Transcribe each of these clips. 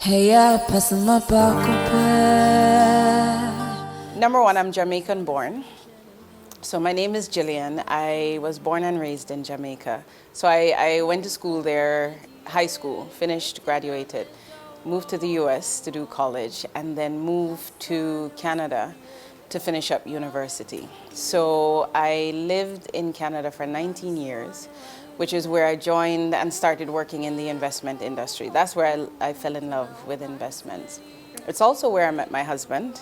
Number one, I'm Jamaican born. So my name is Gillian. I was born and raised in Jamaica. So I went to school there, high school, finished, graduated, moved to the US to do college, and then moved to Canada to finish up university. So I lived in Canada for 19 years, which is where I joined and started working in the investment industry. That's where I fell in love with investments. It's also where I met my husband,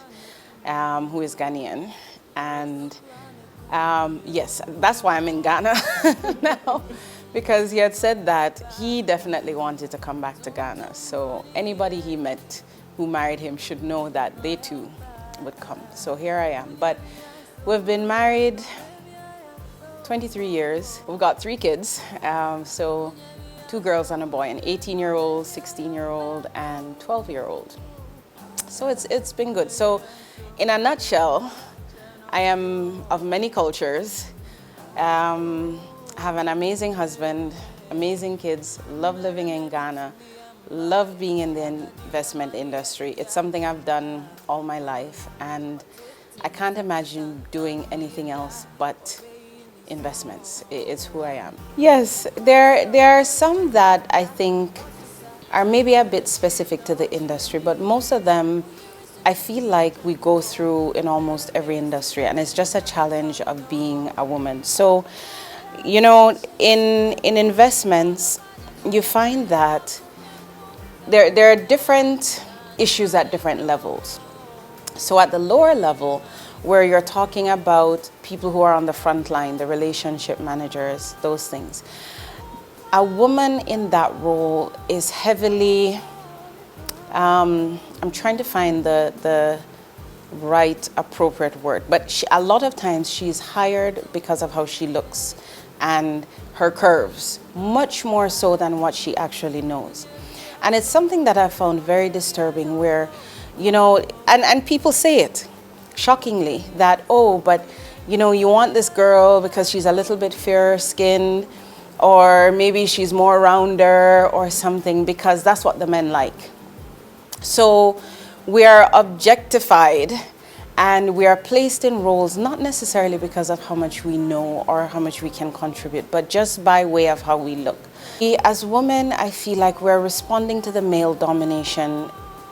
who is Ghanaian. And yes, that's why I'm in Ghana now, because he had said that he definitely wanted to come back to Ghana. So anybody he met who married him should know that they too would come. So here I am. But we've been married 23 years. We've got 3 kids, so 2 girls and a boy, an 18-year-old, 16-year-old, and 12-year-old. So it's been good. So in a nutshell, I am of many cultures, have an amazing husband, amazing kids, love living in Ghana, love being in the investment industry. It's something I've done all my life, and I can't imagine doing anything else but investments. It's who I am. Yes, there are some that I think are maybe a bit specific to the industry, but most of them I feel like we go through in almost every industry, and it's just a challenge of being a woman. So, you know, in investments, you find that there are different issues at different levels. So at the lower level, where you're talking about people who are on the front line, the relationship managers, those things, a woman in that role is heavily, I'm trying to find the right appropriate word, but a lot of times she's hired because of how she looks and her curves, much more so than what she actually knows. And it's something that I found very disturbing where, you know, and people say it shockingly that, oh, but you know, you want this girl because she's a little bit fair skinned, or maybe she's more rounder or something, because that's what the men like. So we are objectified and we are placed in roles not necessarily because of how much we know or how much we can contribute, but just by way of how we look. As women, I feel like we're responding to the male domination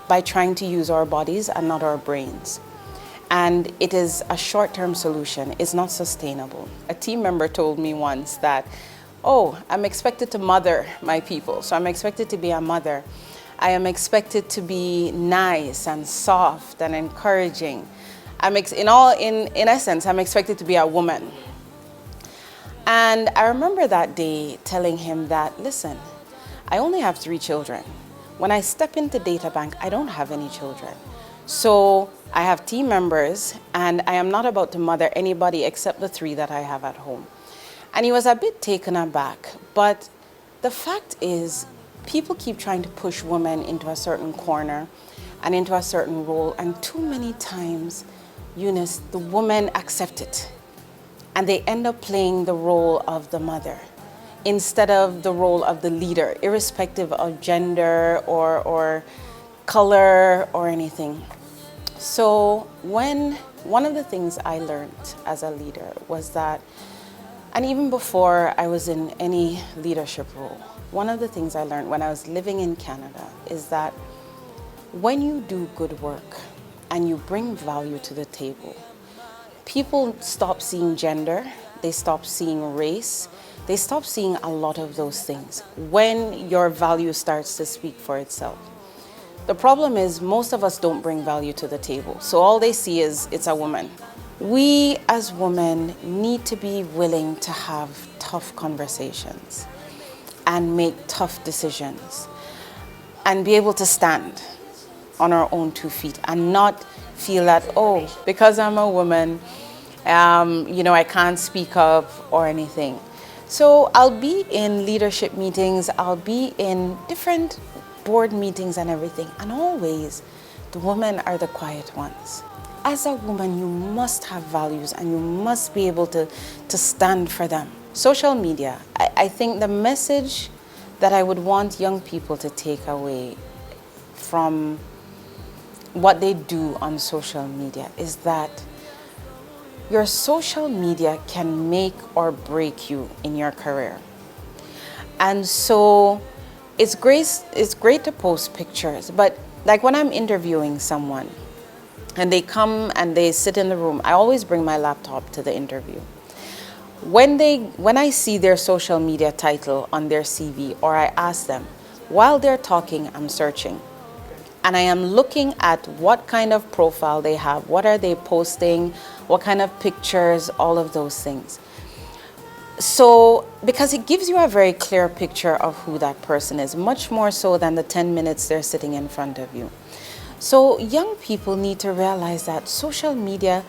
by trying to use our bodies and not our brains. And it is a short-term solution. It's not sustainable. A team member told me once that, oh, I'm expected to mother my people. So I'm expected to be a mother. I am expected to be nice and soft and encouraging. In essence, I'm expected to be a woman. And I remember that day telling him that, listen, I only have 3 children. When I step into data bank, I don't have any children. So I have team members, and I am not about to mother anybody except the 3 that I have at home. And he was a bit taken aback. But the fact is, people keep trying to push women into a certain corner and into a certain role, and too many times, Eunice, the women accept it. And they end up playing the role of the mother instead of the role of the leader, irrespective of gender or color or anything. So one of the things I learned as a leader was that, and even before I was in any leadership role, one of the things I learned when I was living in Canada is that when you do good work and you bring value to the table, people stop seeing gender, they stop seeing race, they stop seeing a lot of those things when your value starts to speak for itself. The problem is most of us don't bring value to the table. So all they see is it's a woman. We as women need to be willing to have tough conversations and make tough decisions and be able to stand on our own 2 feet and not feel that, oh, because I'm a woman, you know, I can't speak up or anything. So I'll be in leadership meetings, I'll be in different board meetings and everything, and always the women are the quiet ones. As a woman, you must have values and you must be able to stand for them. Social media, I think the message that I would want young people to take away from what they do on social media is that your social media can make or break you in your career. And so it's great to post pictures, but like when I'm interviewing someone and they come and they sit in the room, I always bring my laptop to the interview. When I see their social media title on their CV, or I ask them, while they're talking, I'm searching. And I am looking at what kind of profile they have, what are they posting, what kind of pictures, all of those things. So, because it gives you a very clear picture of who that person is, much more so than the 10 minutes they're sitting in front of you. So young people need to realize that social media,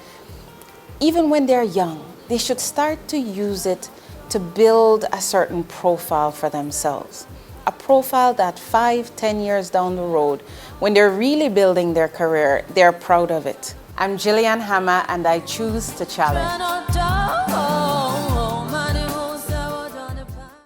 even when they're young, they should start to use it to build a certain profile for themselves. A profile that 5-10 years down the road, when they're really building their career, they're proud of it. I'm Gillian Hammah, and I choose to challenge.